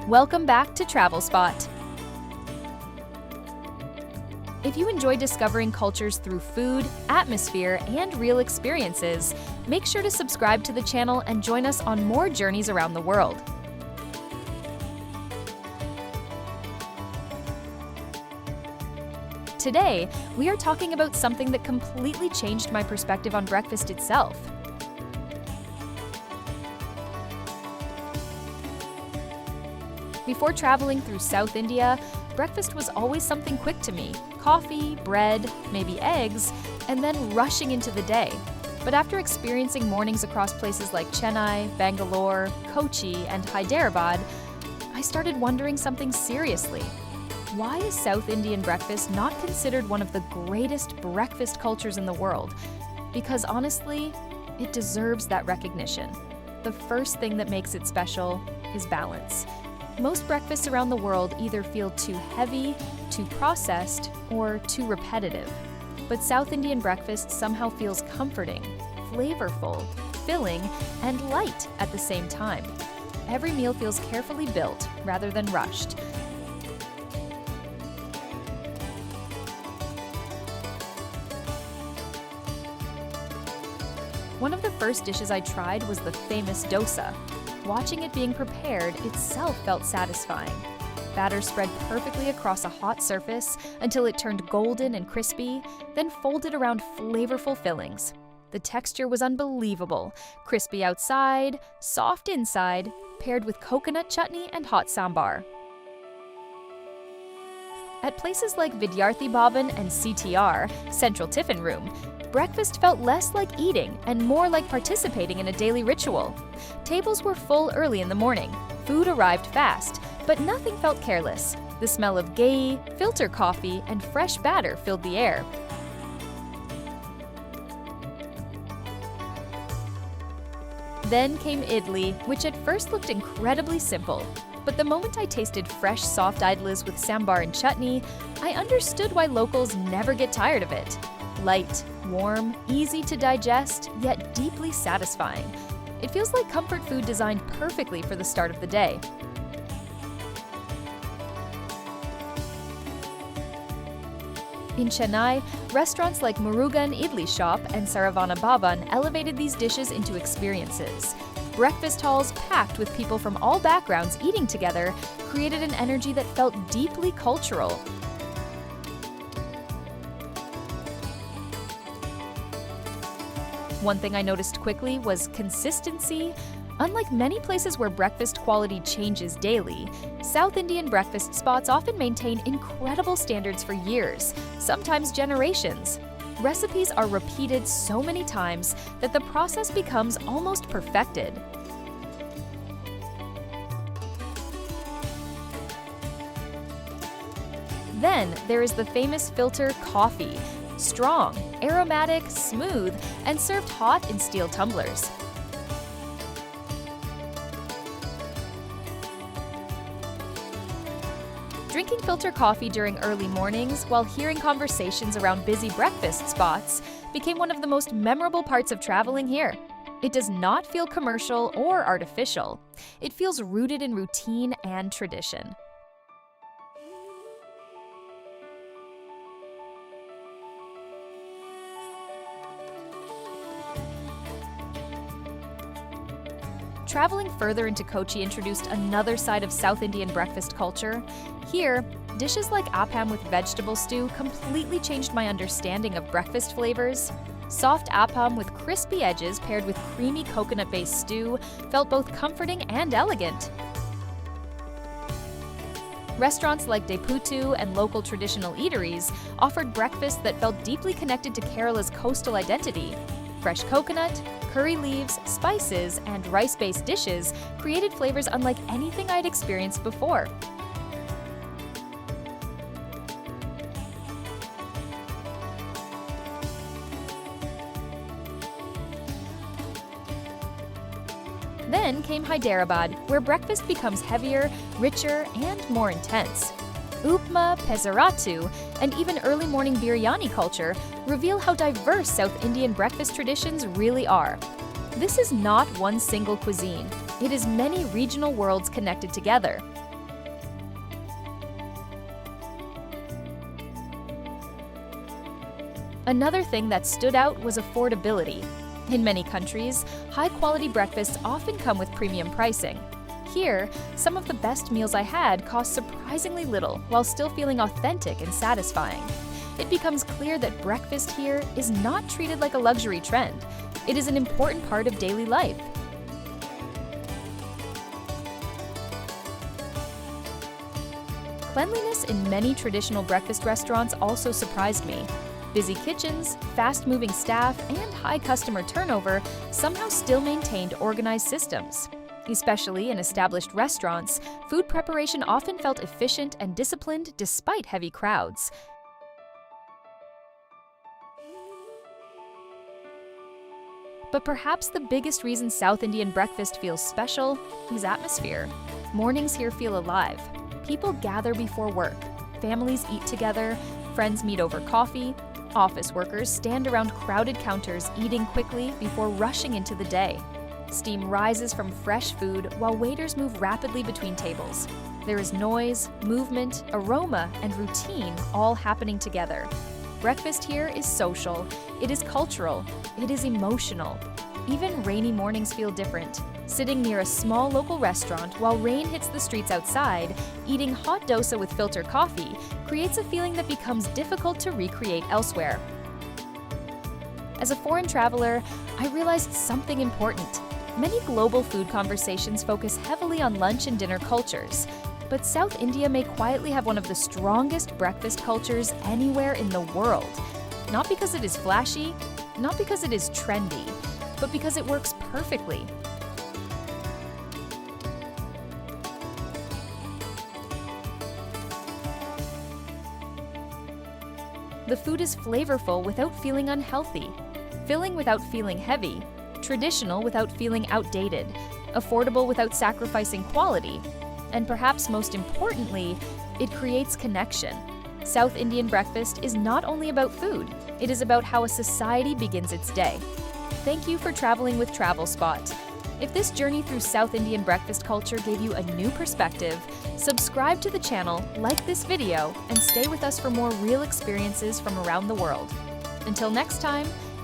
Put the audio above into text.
Welcome back to Travel Spot. If you enjoy discovering cultures through food, atmosphere, and real experiences, make sure to subscribe to the channel and join us on more journeys around the world. Today, we are talking about something that completely changed my perspective on breakfast itself. Before traveling through South India, breakfast was always something quick to me. Coffee, bread, maybe eggs, and then rushing into the day. But after experiencing mornings across places like Chennai, Bangalore, Kochi, and Hyderabad, I started wondering something seriously. Why is South Indian breakfast not considered one of the greatest breakfast cultures in the world? Because honestly, it deserves that recognition. The first thing that makes it special is balance. Most breakfasts around the world either feel too heavy, too processed, or too repetitive. But South Indian breakfast somehow feels comforting, flavorful, filling, and light at the same time. Every meal feels carefully built rather than rushed. One of the first dishes I tried was the famous dosa. Watching it being prepared itself felt satisfying. Batter spread perfectly across a hot surface until it turned golden and crispy, then folded around flavorful fillings. The texture was unbelievable, crispy outside, soft inside, paired with coconut chutney and hot sambar. At places like Vidyarthi Bhavan and CTR, Central Tiffin Room, breakfast felt less like eating and more like participating in a daily ritual. Tables were full early in the morning. Food arrived fast, but nothing felt careless. The smell of ghee, filter coffee, and fresh batter filled the air. Then came idli, which at first looked incredibly simple. But the moment I tasted fresh, soft idlis with sambar and chutney, I understood why locals never get tired of it. Light, warm, easy to digest, yet deeply satisfying. It feels like comfort food designed perfectly for the start of the day. In Chennai, restaurants like Murugan Idli Shop and Saravana Bhavan elevated these dishes into experiences. Breakfast halls packed with people from all backgrounds eating together created an energy that felt deeply cultural. One thing I noticed quickly was consistency. Unlike many places where breakfast quality changes daily, South Indian breakfast spots often maintain incredible standards for years, sometimes generations. Recipes are repeated so many times that the process becomes almost perfected. Then there is the famous filter coffee. Strong, aromatic, smooth, and served hot in steel tumblers. Drinking filter coffee during early mornings while hearing conversations around busy breakfast spots became one of the most memorable parts of traveling here. It does not feel commercial or artificial. It feels rooted in routine and tradition. Traveling further into Kochi introduced another side of South Indian breakfast culture. Here, dishes like Appam with vegetable stew completely changed my understanding of breakfast flavors. Soft Appam with crispy edges paired with creamy coconut-based stew felt both comforting and elegant. Restaurants like Deputu and local traditional eateries offered breakfast that felt deeply connected to Kerala's coastal identity. Fresh coconut, curry leaves, spices, and rice-based dishes created flavors unlike anything I'd experienced before. Then came Hyderabad, where breakfast becomes heavier, richer, and more intense. Upma, pesaratu, and even early morning biryani culture reveal how diverse South Indian breakfast traditions really are. This is not one single cuisine. It is many regional worlds connected together. Another thing that stood out was affordability. In many countries, high-quality breakfasts often come with premium pricing. Here, some of the best meals I had cost surprisingly little while still feeling authentic and satisfying. It becomes clear that breakfast here is not treated like a luxury trend. It is an important part of daily life. Cleanliness in many traditional breakfast restaurants also surprised me. Busy kitchens, fast-moving staff, and high customer turnover somehow still maintained organized systems. Especially in established restaurants, food preparation often felt efficient and disciplined despite heavy crowds. But perhaps the biggest reason South Indian breakfast feels special is atmosphere. Mornings here feel alive. People gather before work, families eat together, friends meet over coffee, office workers stand around crowded counters eating quickly before rushing into the day. Steam rises from fresh food while waiters move rapidly between tables. There is noise, movement, aroma, and routine all happening together. Breakfast here is social, it is cultural, it is emotional. Even rainy mornings feel different. Sitting near a small local restaurant while rain hits the streets outside, eating hot dosa with filter coffee creates a feeling that becomes difficult to recreate elsewhere. As a foreign traveler, I realized something important. Many global food conversations focus heavily on lunch and dinner cultures, but South India may quietly have one of the strongest breakfast cultures anywhere in the world. Not because it is flashy, not because it is trendy, but because it works perfectly. The food is flavorful without feeling unhealthy, filling without feeling heavy, traditional without feeling outdated, affordable without sacrificing quality, and perhaps most importantly, it creates connection. South Indian breakfast is not only about food, it is about how a society begins its day. Thank you for traveling with Travel Spot. If this journey through South Indian breakfast culture gave you a new perspective, subscribe to the channel, like this video, and stay with us for more real experiences from around the world. Until next time,